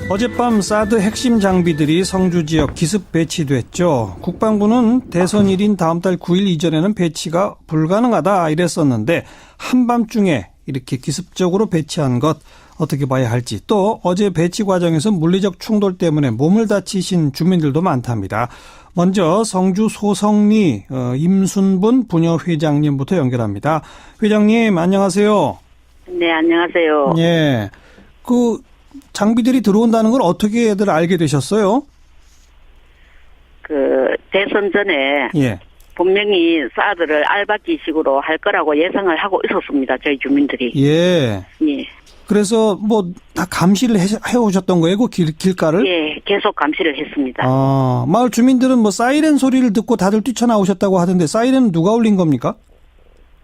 어젯밤 사드 핵심 장비들이 성주 지역 기습 배치됐죠. 국방부는 대선일인 다음 달 9일 이전에는 배치가 불가능하다 이랬었는데 한밤중에 이렇게 기습적으로 배치한 것 어떻게 봐야 할지, 또 어제 배치 과정에서 물리적 충돌 때문에 몸을 다치신 주민들도 많답니다. 먼저 성주 소성리 임순분 부녀회장님부터 연결합니다. 회장님 안녕하세요. 네, 안녕하세요. 예, 그 장비들이 들어온다는 걸 어떻게들 알게 되셨어요? 대선 전에 예. 분명히 사드를 알박기식으로 할 거라고 예상을 하고 있었습니다. 저희 주민들이. 예. 예. 그래서 뭐 다 감시를 해오셨던 거예요? 그 길가를? 예, 계속 감시를 했습니다. 아, 마을 주민들은 뭐 사이렌 소리를 듣고 다들 뛰쳐나오셨다고 하던데 사이렌은 누가 울린 겁니까?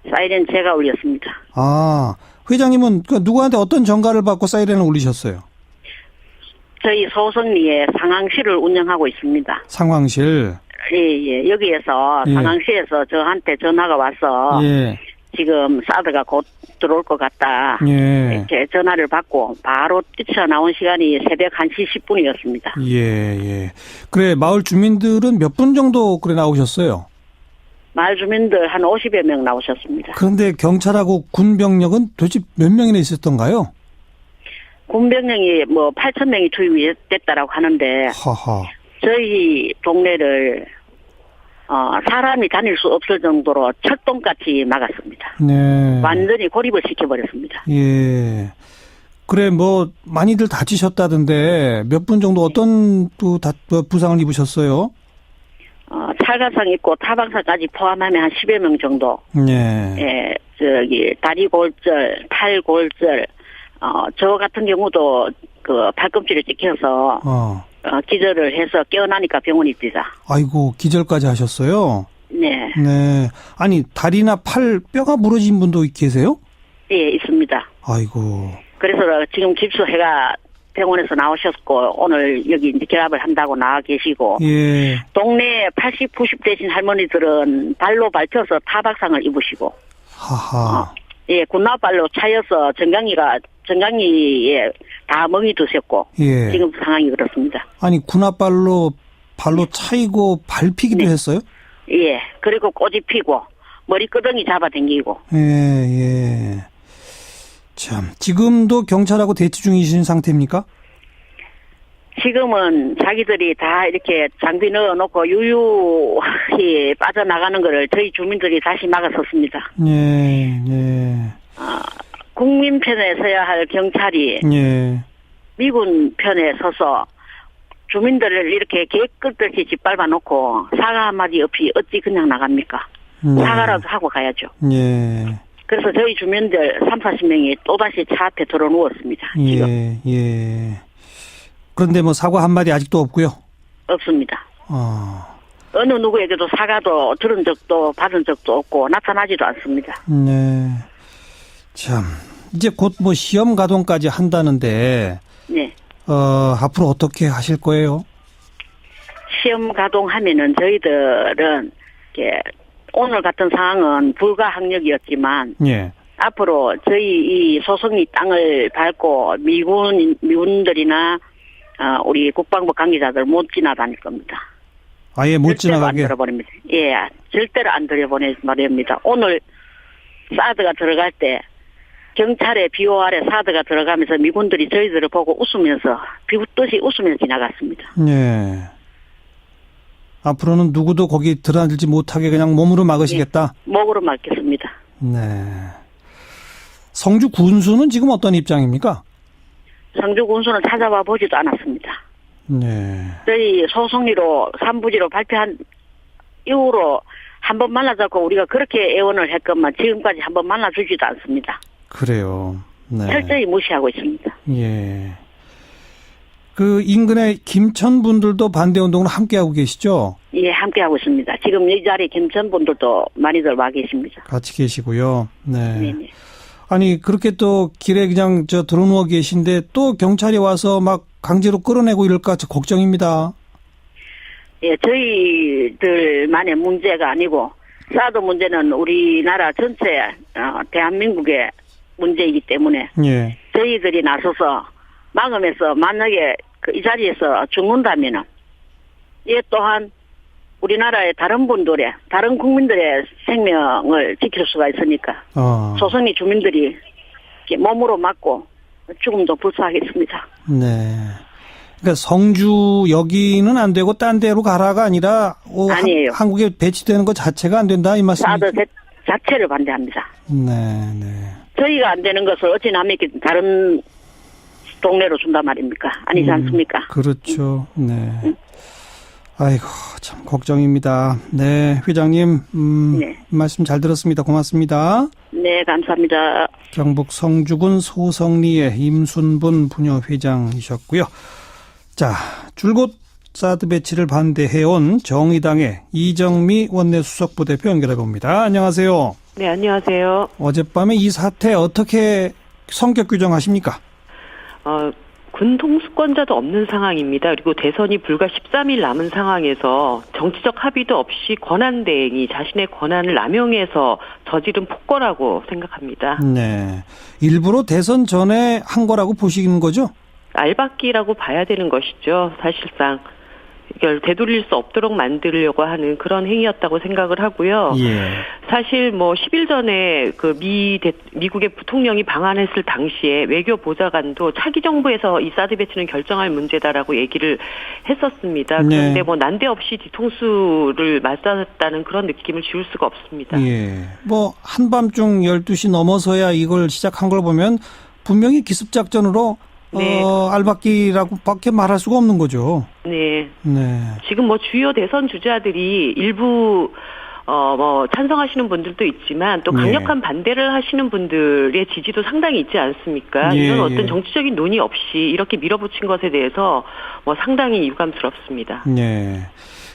사이렌 제가 울렸습니다. 아, 회장님은 그 누구한테 어떤 전가를 받고 사이렌을 울리셨어요? 저희 소성리에 상황실을 운영하고 있습니다. 상황실. 예. 여기에서 예. 상황실에서 저한테 전화가 와서 예. 지금 사드가 곧 들어올 것 같다. 예. 이렇게 전화를 받고 바로 뛰쳐나온 시간이 새벽 1시 10분이었습니다. 예. 그래, 마을 주민들은 몇 분 정도 그래 나오셨어요? 마을 주민들 한 50여 명 나오셨습니다. 그런데 경찰하고 군 병력은 도대체 몇 명이나 있었던가요? 군병력이 8,000명이 투입이 됐다라고 하는데, 하하. 저희 동네를 사람이 다닐 수 없을 정도로 철동같이 막았습니다. 네. 완전히 고립을 시켜버렸습니다. 예. 그래, 뭐 많이들 다치셨다던데 몇 분 정도 어떤 부상을 입으셨어요? 찰가상 있고 타방상까지 포함하면 한 10여 명 정도. 예. 다리 골절, 팔 골절, 저 같은 경우도 발꿈치를 찍혀서 기절을 해서 깨어나니까 병원 입니다. 아이고, 기절까지 하셨어요? 네. 네. 아니, 다리나 팔 뼈가 부러진 분도 계세요? 예, 있습니다. 아이고. 그래서 지금 집수해가 병원에서 나오셨고, 오늘 여기 이제 결합을 한다고 나와 계시고, 예. 동네 80, 90 되신 할머니들은 발로 밟혀서 타박상을 입으시고, 하하. 예, 군나발로 차여서 정강이에 다 멍이 드셨고, 예. 지금 상황이 그렇습니다. 아니, 군홧발로 발로 차이고 밟히기도 네. 했어요? 예, 그리고 꼬집히고, 머리끄덩이 잡아당기고. 예. 참, 지금도 경찰하고 대치 중이신 상태입니까? 지금은 자기들이 다 이렇게 장비 넣어놓고 유유히 빠져나가는 거를 저희 주민들이 다시 막았었습니다. 예. 국민 편에 서야 할 경찰이 예. 미군 편에 서서 주민들을 이렇게 개끌듯이 짓밟아 놓고 사과 한마디 없이 어찌 그냥 나갑니까? 사과라도 하고 가야죠. 예. 그래서 저희 주민들 30-40명이 또다시 차 앞에 들어누웠습니다. 지금. 예. 그런데 뭐 사과 한마디 아직도 없고요? 없습니다. 어느 누구에게도 사과도 들은 적도 받은 적도 없고 나타나지도 않습니다. 네. 참, 이제 곧 뭐 시험 가동까지 한다는데, 네. 앞으로 어떻게 하실 거예요? 시험 가동하면은 저희들은 이렇게 오늘 같은 상황은 불가항력이었지만 예. 앞으로 저희 이 소성리 땅을 밟고 미군들이나 우리 국방부 관계자들 못 지나다닐 겁니다. 아예 못 절대로 지나가게? 안 들어버립니다. 예, 절대로 안 들여보낼 말입니다. 오늘 사드가 들어갈 때 경찰의 비호 아래 사드가 들어가면서 미군들이 저희들을 보고 웃으면서 비웃듯이 웃으면서 지나갔습니다. 예. 앞으로는 누구도 거기 들어앉지 못하게 그냥 몸으로 막으시겠다? 예, 목으로 막겠습니다. 네. 성주 군수는 지금 어떤 입장입니까? 성주 군수는 찾아와 보지도 않았습니다. 네. 저희 소성리로 3부지로 발표한 이후로 한 번 만나자고 우리가 그렇게 애원을 했건만 지금까지 한 번 만나주지도 않습니다. 그래요. 네. 철저히 무시하고 있습니다. 예. 그 인근의 김천 분들도 반대 운동을 함께하고 계시죠? 예, 함께하고 있습니다. 지금 이 자리에 김천 분들도 많이들 와 계십니다. 같이 계시고요. 네. 네네. 아니, 그렇게 또 길에 그냥 들어누워 계신데 또 경찰이 와서 막 강제로 끌어내고 이럴까 걱정입니다. 예, 저희들만의 문제가 아니고 사드 문제는 우리나라 전체 대한민국의 문제이기 때문에 예. 저희들이 나서서 막으면서 만약에 이 자리에서 죽는다면은 이 또한 우리나라의 다른 분들의 다른 국민들의 생명을 지킬 수가 있으니까 소선이 주민들이 몸으로 맞고 죽음도 불사하겠습니다. 네. 그러니까 성주 여기는 안 되고 딴 데로 가라가 아니라 아니에요. 한국에 배치되는 것 자체가 안 된다 이 말씀이죠? 사드 자체를 반대합니다. 네, 네. 저희가 안 되는 것을 어찌 남이 다른 동네로 준단 말입니까? 아니지 않습니까? 그렇죠. 네. 아이고 참 걱정입니다. 네, 회장님 네. 말씀 잘 들었습니다. 고맙습니다. 네, 감사합니다. 경북 성주군 소성리의 임순분 부녀회장이셨고요. 자, 줄곧 사드 배치를 반대해온 정의당의 이정미 원내수석부 대표 연결해 봅니다. 안녕하세요. 네, 안녕하세요. 어젯밤에 이 사태 어떻게 성격 규정하십니까? 군 통수권자도 없는 상황입니다. 그리고 대선이 불과 13일 남은 상황에서 정치적 합의도 없이 권한대행이 자신의 권한을 남용해서 저지른 폭거라고 생각합니다. 네. 일부러 대선 전에 한 거라고 보시는 거죠? 알박기라고 봐야 되는 것이죠. 사실상 이걸 되돌릴 수 없도록 만들려고 하는 그런 행위였다고 생각을 하고요. 예. 사실 10일 전에 미국의 부통령이 방한했을 당시에 외교 보좌관도 차기 정부에서 이 사드 배치는 결정할 문제다라고 얘기를 했었습니다. 네. 그런데 난데없이 뒤통수를 맞았다는 그런 느낌을 지울 수가 없습니다. 예. 한밤중 12시 넘어서야 이걸 시작한 걸 보면 분명히 기습작전으로 네. 알박기라고 밖에 말할 수가 없는 거죠. 네. 네. 지금 주요 대선 주자들이 일부 찬성하시는 분들도 있지만 또 강력한 반대를 하시는 분들의 지지도 상당히 있지 않습니까? 예, 이런 어떤 예. 정치적인 논의 없이 이렇게 밀어붙인 것에 대해서 상당히 유감스럽습니다. 네.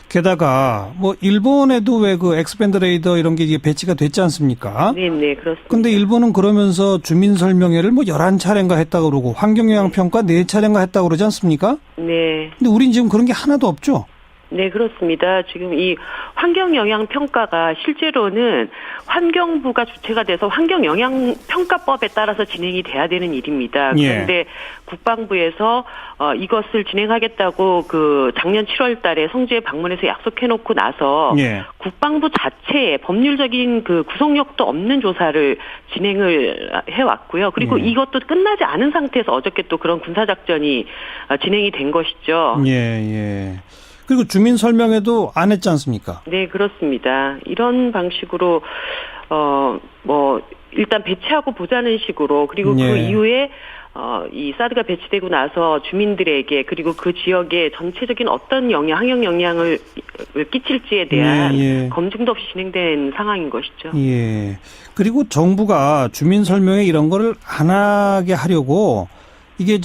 게다가 일본에도 왜 그 엑스밴드 레이더 이런 게 이제 배치가 됐지 않습니까? 네, 그렇습니다. 근데 일본은 그러면서 주민 설명회를 11차례인가 했다고 그러고 환경영향 평가 4차례인가 했다고 그러지 않습니까? 네. 근데 우린 지금 그런 게 하나도 없죠. 네, 그렇습니다. 지금 이 환경영향평가가 실제로는 환경부가 주체가 돼서 환경영향평가법에 따라서 진행이 돼야 되는 일입니다. 그런데 예. 국방부에서 이것을 진행하겠다고 작년 7월 달에 성주에 방문해서 약속해놓고 나서 예. 국방부 자체에 법률적인 구속력도 없는 조사를 진행을 해왔고요. 그리고 예. 이것도 끝나지 않은 상태에서 어저께 또 그런 군사작전이 진행이 된 것이죠. 예. 그리고 주민 설명회도 안 했지 않습니까? 네, 그렇습니다. 이런 방식으로 일단 배치하고 보자는 식으로 그리고 예. 그 이후에 이 사드가 배치되고 나서 주민들에게 그리고 그 지역에 전체적인 어떤 환경 영향을 끼칠지에 대한 예. 검증도 없이 진행된 상황인 것이죠. 예. 그리고 정부가 주민 설명회 이런 거를 안 하게 하려고 이게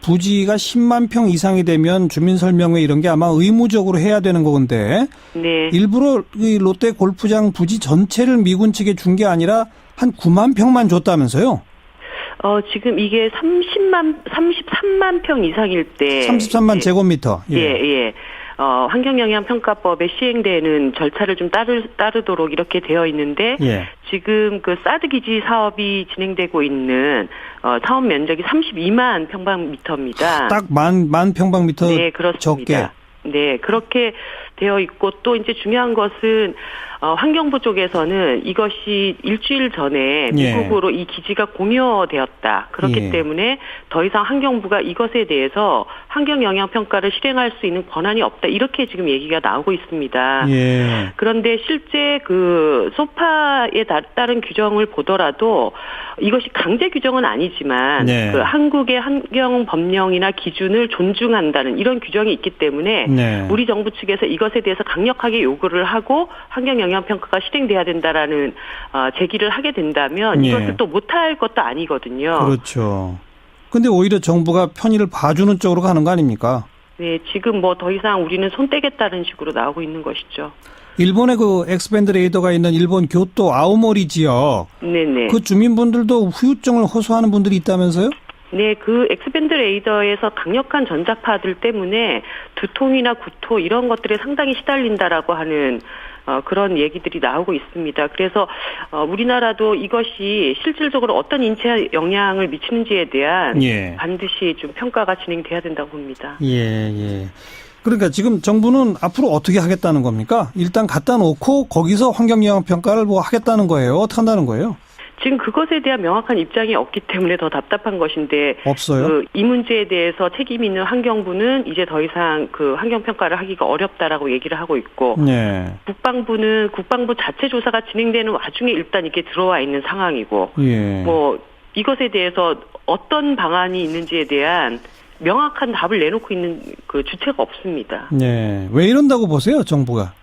부지가 10만 평 이상이 되면 주민 설명회 이런 게 아마 의무적으로 해야 되는 건데 네. 일부러 이 롯데 골프장 부지 전체를 미군 측에 준 게 아니라 한 9만 평만 줬다면서요? 지금 이게 33만 평 이상일 때 33만 제곱미터. 예. 환경영향평가법에 시행되는 절차를 좀 따르도록 이렇게 되어 있는데 예. 지금 사드 기지 사업이 진행되고 있는 사업 면적이 32만 평방미터입니다. 딱 만 평방미터 네, 그렇습니다. 적게. 네, 그렇게 되어 있고 또 이제 중요한 것은 환경부 쪽에서는 이것이 일주일 전에 미국으로 이 기지가 공여되었다. 그렇기 예. 때문에 더 이상 환경부가 이것에 대해서 환경영향평가를 실행할 수 있는 권한이 없다. 이렇게 지금 얘기가 나오고 있습니다. 예. 그런데 실제 소파에 따른 규정을 보더라도 이것이 강제 규정은 아니지만 네. 한국의 환경 법령이나 기준을 존중한다는 이런 규정이 있기 때문에 네. 우리 정부 측에서 이것에 대해서 강력하게 요구를 하고 환경영향평가가 실행돼야 된다라는 제기를 하게 된다면 예. 이것을 또 못할 것도 아니거든요. 그렇죠. 근데 오히려 정부가 편의를 봐주는 쪽으로 가는 거 아닙니까? 네, 지금 더 이상 우리는 손 떼겠다는 식으로 나오고 있는 것이죠. 일본의 엑스밴드 레이더가 있는 일본 교토 아오모리 지역 네네. 그 주민분들도 후유증을 호소하는 분들이 있다면서요? 네, 엑스밴드 레이더에서 강력한 전자파들 때문에 두통이나 구토 이런 것들에 상당히 시달린다라고 하는 그런 얘기들이 나오고 있습니다. 그래서 우리나라도 이것이 실질적으로 어떤 인체에 영향을 미치는지에 대한 예. 반드시 좀 평가가 진행돼야 된다고 봅니다. 예. 그러니까 지금 정부는 앞으로 어떻게 하겠다는 겁니까? 일단 갖다 놓고 거기서 환경영향 평가를 뭐 하겠다는 거예요? 어떻게 한다는 거예요? 지금 그것에 대한 명확한 입장이 없기 때문에 더 답답한 것인데 없어요? 이 문제에 대해서 책임 있는 환경부는 이제 더 이상 그 환경평가를 하기가 어렵다라고 얘기를 하고 있고 네. 국방부는 국방부 자체 조사가 진행되는 와중에 일단 이게 들어와 있는 상황이고 예. 뭐 이것에 대해서 어떤 방안이 있는지에 대한 명확한 답을 내놓고 있는 그 주체가 없습니다. 네. 왜 이런다고 보세요, 정부가?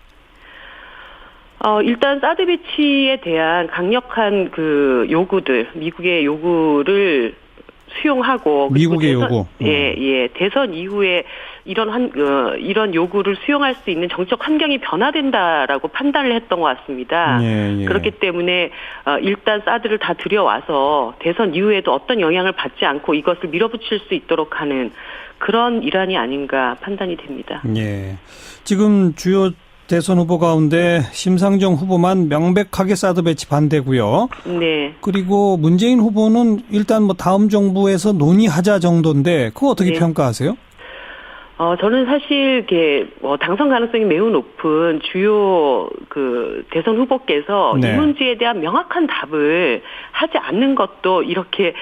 일단 사드 배치에 대한 강력한 그 요구들, 미국의 요구를 수용하고 미국의 대선, 요구. 예. 대선 이후에 이런 요구를 수용할 수 있는 정책 환경이 변화된다라고 판단을 했던 것 같습니다. 예. 그렇기 때문에 일단 사드를 다 들여와서 대선 이후에도 어떤 영향을 받지 않고 이것을 밀어붙일 수 있도록 하는 그런 일환이 아닌가 판단이 됩니다. 예. 지금 주요 대선 후보 가운데 심상정 후보만 명백하게 사드 배치 반대고요. 네. 그리고 문재인 후보는 일단 뭐 다음 정부에서 논의하자 정도인데 그거 어떻게 네. 평가하세요? 저는 사실 이게 당선 가능성이 매우 높은 주요 그 대선 후보께서 네. 이 문제에 대한 명확한 답을 하지 않는 것도 이렇게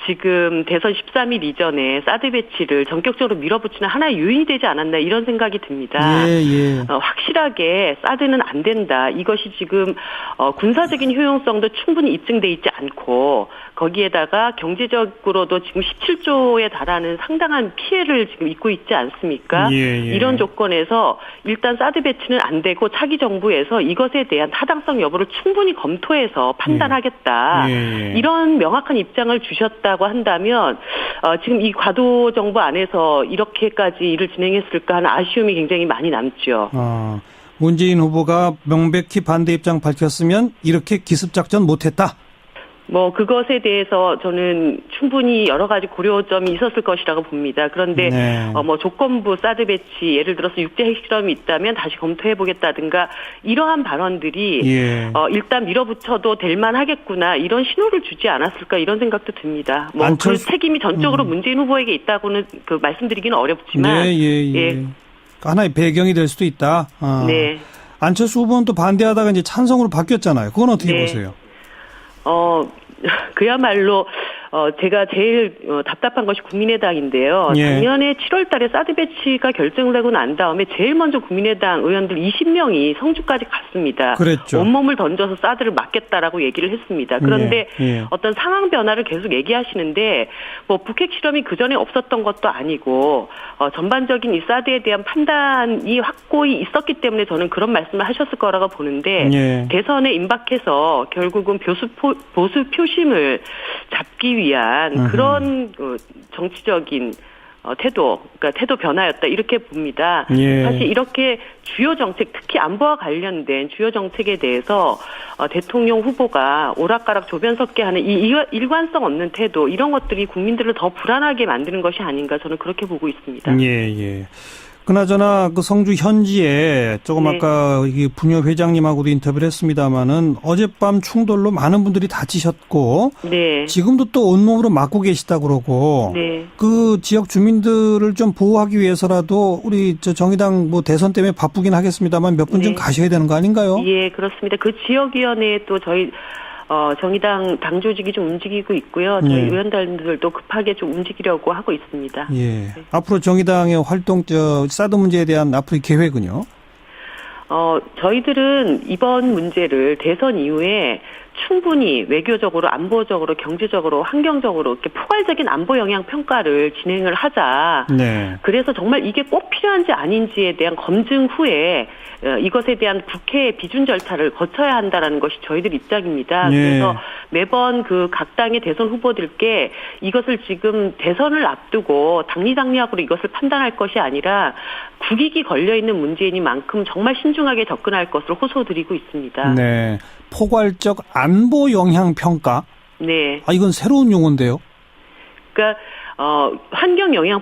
지금 대선 13일 이전에 사드 배치를 전격적으로 밀어붙이는 하나의 요인이 되지 않았나 이런 생각이 듭니다. 예. 확실하게 사드는 안 된다. 이것이 지금 군사적인 효용성도 충분히 입증돼 있지 않고 거기에다가 경제적으로도 지금 17조에 달하는 상당한 피해를 지금 입고 있지 않습니까? 예. 이런 조건에서 일단 사드 배치는 안 되고 차기 정부에서 이것에 대한 타당성 여부를 충분히 검토해서 판단하겠다. 예. 이런 명확한 입장을 주셨다고 한다면 지금 이 과도 정부 안에서 이렇게까지 일을 진행했을까 하는 아쉬움이 굉장히 많이 남죠. 문재인 후보가 명백히 반대 입장 밝혔으면 이렇게 기습작전 못했다. 그것에 대해서 저는 충분히 여러 가지 고려점이 있었을 것이라고 봅니다. 그런데, 네. 조건부 사드 배치, 예를 들어서 육제 핵실험이 있다면 다시 검토해보겠다든가, 이러한 발언들이, 예. 일단 밀어붙여도 될만 하겠구나, 이런 신호를 주지 않았을까, 이런 생각도 듭니다. 그 책임이 전적으로 문재인 후보에게 있다고는 말씀드리기는 어렵지만, 예. 하나의 배경이 될 수도 있다. 네. 안철수 후보는 또 반대하다가 이제 찬성으로 바뀌었잖아요. 그건 어떻게 네. 보세요? 그야말로 제가 제일 답답한 것이 국민의당인데요. 예. 작년에 7월 달에 사드 배치가 결정을 하고 난 다음에 제일 먼저 국민의당 의원들 20명이 성주까지 갔습니다. 그랬죠. 온몸을 던져서 사드를 막겠다라고 얘기를 했습니다. 그런데 예. 어떤 상황 변화를 계속 얘기하시는데 북핵 실험이 그전에 없었던 것도 아니고 전반적인 이 사드에 대한 판단이 확고히 있었기 때문에 저는 그런 말씀을 하셨을 거라고 보는데 예. 대선에 임박해서 결국은 보수 표심을 잡기 위한 그런 정치적인 그러니까 태도 변화였다 이렇게 봅니다. 예. 사실 이렇게 주요 정책, 특히 안보와 관련된 주요 정책에 대해서 대통령 후보가 오락가락 조변 섞게 하는 이 일관성 없는 태도 이런 것들이 국민들을 더 불안하게 만드는 것이 아닌가 저는 그렇게 보고 있습니다. 예. 그나저나 그 성주 현지에 조금 네. 아까 이게 부녀 회장님하고도 인터뷰를 했습니다마는 어젯밤 충돌로 많은 분들이 다치셨고 네. 지금도 또 온몸으로 맞고 계시다 그러고 네. 그 지역 주민들을 좀 보호하기 위해서라도 우리 정의당 대선 때문에 바쁘긴 하겠습니다만 몇 분 좀 네. 가셔야 되는 거 아닌가요? 예, 그렇습니다. 그 지역위원회에 또 저희 정의당 당 조직이 좀 움직이고 있고요. 저희 의원들도 급하게 좀 움직이려고 하고 있습니다. 예. 네. 앞으로 정의당의 활동, 사드 문제에 대한 앞으로의 계획은요? 저희들은 이번 문제를 대선 이후에 충분히 외교적으로, 안보적으로, 경제적으로, 환경적으로 이렇게 포괄적인 안보 영향 평가를 진행을 하자. 네. 그래서 정말 이게 꼭 필요한지 아닌지에 대한 검증 후에 이것에 대한 국회 비준 절차를 거쳐야 한다라는 것이 저희들 입장입니다. 예. 그래서 매번 그 각 당의 대선 후보들께 이것을 지금 대선을 앞두고 당리당략으로 이것을 판단할 것이 아니라 국익이 걸려있는 문제이니만큼 정말 신중하게 접근할 것을 호소드리고 있습니다. 네. 포괄적 안보 영향 평가. 네. 이건 새로운 용어인데요. 그러니까 환경 영향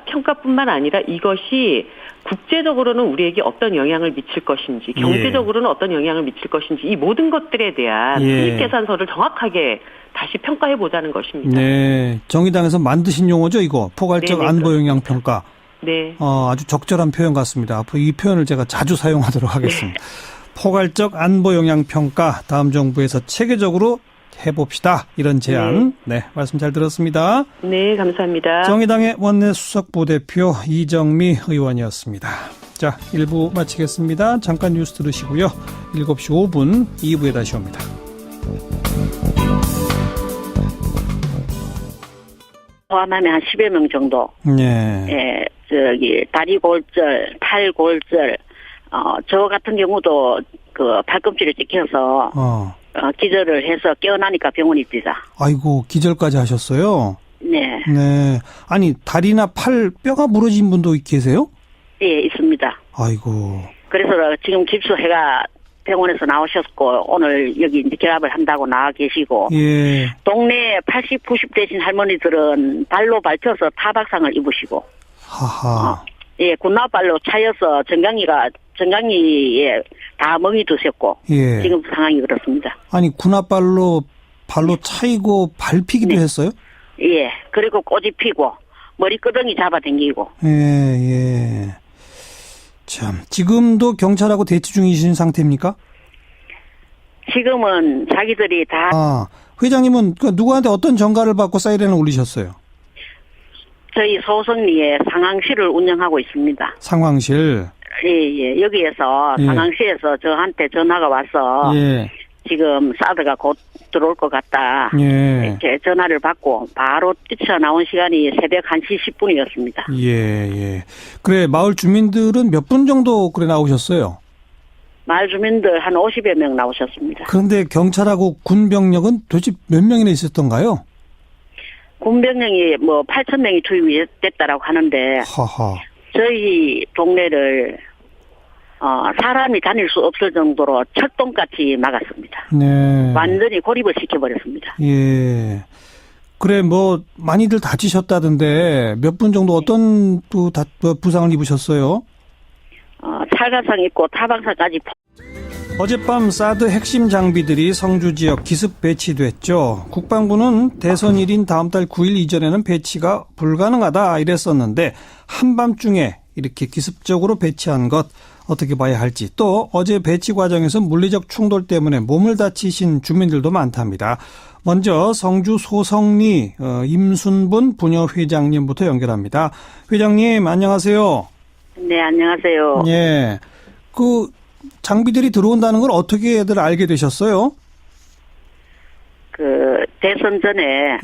평가뿐만 아니라 이것이 국제적으로는 우리에게 어떤 영향을 미칠 것인지, 경제적으로는 어떤 영향을 미칠 것인지, 이 모든 것들에 대한 수익 계산서를 정확하게 다시 평가해 보자는 것입니다. 네, 정의당에서 만드신 용어죠, 이거. 포괄적 네네, 안보 영향 평가. 네. 아주 적절한 표현 같습니다. 앞으로 이 표현을 제가 자주 사용하도록 하겠습니다. 포괄적 안보 영향 평가, 다음 정부에서 체계적으로 해봅시다. 이런 제안. 네, 말씀 잘 들었습니다. 네, 감사합니다. 정의당의 원내 수석부대표 이정미 의원이었습니다. 자, 1부 마치겠습니다. 잠깐 뉴스 들으시고요. 7시 5분 2부에 다시 옵니다. 포함하면 한 10여 명 정도. 네. 예, 다리 골절, 팔 골절, 저 같은 경우도 그 팔꿈치를 찍혀서, 기절을 해서 깨어나니까 병원 입니다. 아이고, 기절까지 하셨어요? 네. 네. 아니, 다리나 팔 뼈가 부러진 분도 계세요? 예, 있습니다. 아이고. 그래서 지금 깁스해가 병원에서 나오셨고, 오늘 여기 이제 결합을 한다고 나와 계시고, 예. 동네 80, 90 되신 할머니들은 발로 밟혀서 타박상을 입으시고, 하하. 예, 군나발로 차여서 정강이에 다 멍이 드셨고, 예. 지금 상황이 그렇습니다. 아니, 군홧발로 발로 차이고 밟히기도 했어요? 예, 그리고 꼬집히고, 머리끄덩이 잡아당기고. 예. 참, 지금도 경찰하고 대치 중이신 상태입니까? 지금은 자기들이 다 회장님은 누구한테 어떤 전가를 받고 사이렌을 울리셨어요? 저희 소성리에 상황실을 운영하고 있습니다. 상황실. 예. 여기에서 상황실에서 저한테 전화가 와서 지금 사드가 곧 들어올 것 같다. 이렇게 전화를 받고 바로 뛰쳐나온 시간이 새벽 1시 10분이었습니다. 예. 그래, 마을 주민들은 몇 분 정도 그래 나오셨어요? 마을 주민들 한 50여 명 나오셨습니다. 그런데 경찰하고 군병력은 도대체 몇 명이나 있었던가요? 군병력이 8,000명이 투입이 됐다라고 하는데, 하하. 저희 동네를 사람이 다닐 수 없을 정도로 철동같이 막았습니다. 네. 완전히 고립을 시켜버렸습니다. 예. 그래, 많이들 다치셨다던데, 몇 분 정도 어떤 부상을 입으셨어요? 찰가상 있고 타박상까지. 어젯밤 사드 핵심 장비들이 성주 지역 기습 배치됐죠. 국방부는 대선일인 다음 달 9일 이전에는 배치가 불가능하다 이랬었는데 한밤중에 이렇게 기습적으로 배치한 것 어떻게 봐야 할지, 또 어제 배치 과정에서 물리적 충돌 때문에 몸을 다치신 주민들도 많답니다. 먼저 성주 소성리 임순분 부녀회장님부터 연결합니다. 회장님 안녕하세요. 네, 안녕하세요. 예. 장비들이 들어온다는 걸 어떻게 애들 알게 되셨어요? 대선 전에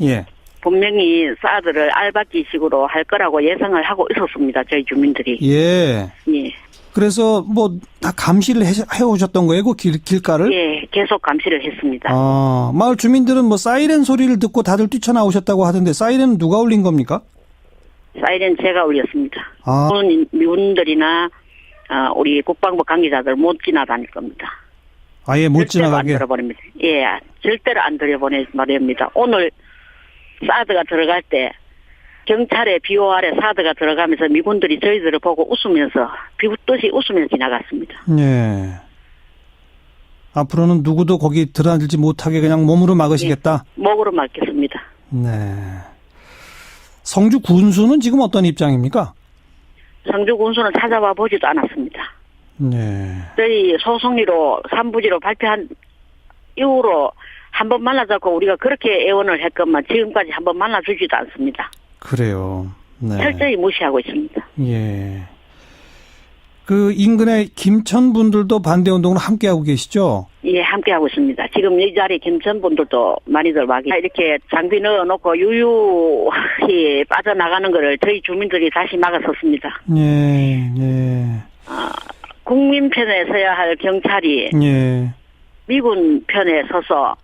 분명히 사드를 알박기식으로 할 거라고 예상을 하고 있었습니다. 저희 주민들이. 예. 그래서 다 감시를 해오셨던 거예요? 그 길가를? 예, 계속 감시를 했습니다. 마을 주민들은 사이렌 소리를 듣고 다들 뛰쳐나오셨다고 하던데 사이렌은 누가 울린 겁니까? 사이렌 제가 울렸습니다. 미군들이나 우리 국방부 관계자들 못 지나다닐 겁니다. 아예 못 지나가게? 안 들어버립니다. 예, 절대로 안 들어버립니다. 오늘 사드가 들어갈 때 경찰의 비호 아래 사드가 들어가면서 미군들이 저희들을 보고 웃으면서 비웃듯이 웃으면서 지나갔습니다. 네. 앞으로는 누구도 거기 들어앉지 못하게 그냥 몸으로 막으시겠다? 예, 목으로 막겠습니다. 네. 성주 군수는 지금 어떤 입장입니까? 성주 군수는 찾아와 보지도 않았습니다. 네. 저희 소송리로 3부지로 발표한 이후로 한 번 만나자고 우리가 그렇게 애원을 했건만 지금까지 한 번 만나주지도 않습니다. 그래요. 네. 철저히 무시하고 있습니다. 예. 인근의 김천 분들도 반대 운동을 함께하고 계시죠? 예, 함께하고 있습니다. 지금 이 자리에 김천 분들도 많이들 와 계세요. 이렇게 장비 넣어놓고 유유히 빠져나가는 거를 저희 주민들이 다시 막았었습니다. 예. 국민 편에 서야 할 경찰이 미군 편에 서서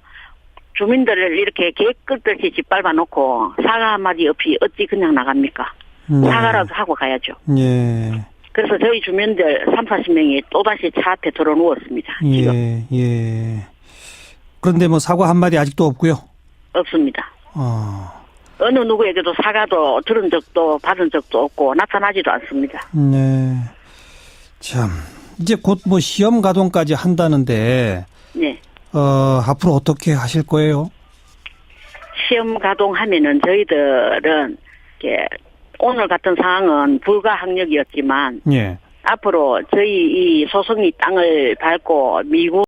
주민들을 이렇게 개끌듯이 짓밟아 놓고 사과 한마디 없이 어찌 그냥 나갑니까? 사과라도 하고 가야죠. 예. 그래서 저희 주민들 30-40명이 또다시 차 앞에 들어 누웠습니다. 지금. 예. 그런데 사과 한마디 아직도 없고요? 없습니다. 어느 누구에게도 사과도 들은 적도 받은 적도 없고 나타나지도 않습니다. 네. 참, 이제 곧 뭐 시험 가동까지 한다는데, 네. 앞으로 어떻게 하실 거예요? 시험 가동하면은 저희들은 이렇게 오늘 같은 상황은 불가항력이었지만 예. 앞으로 저희 이 소송이 땅을 밟고 미국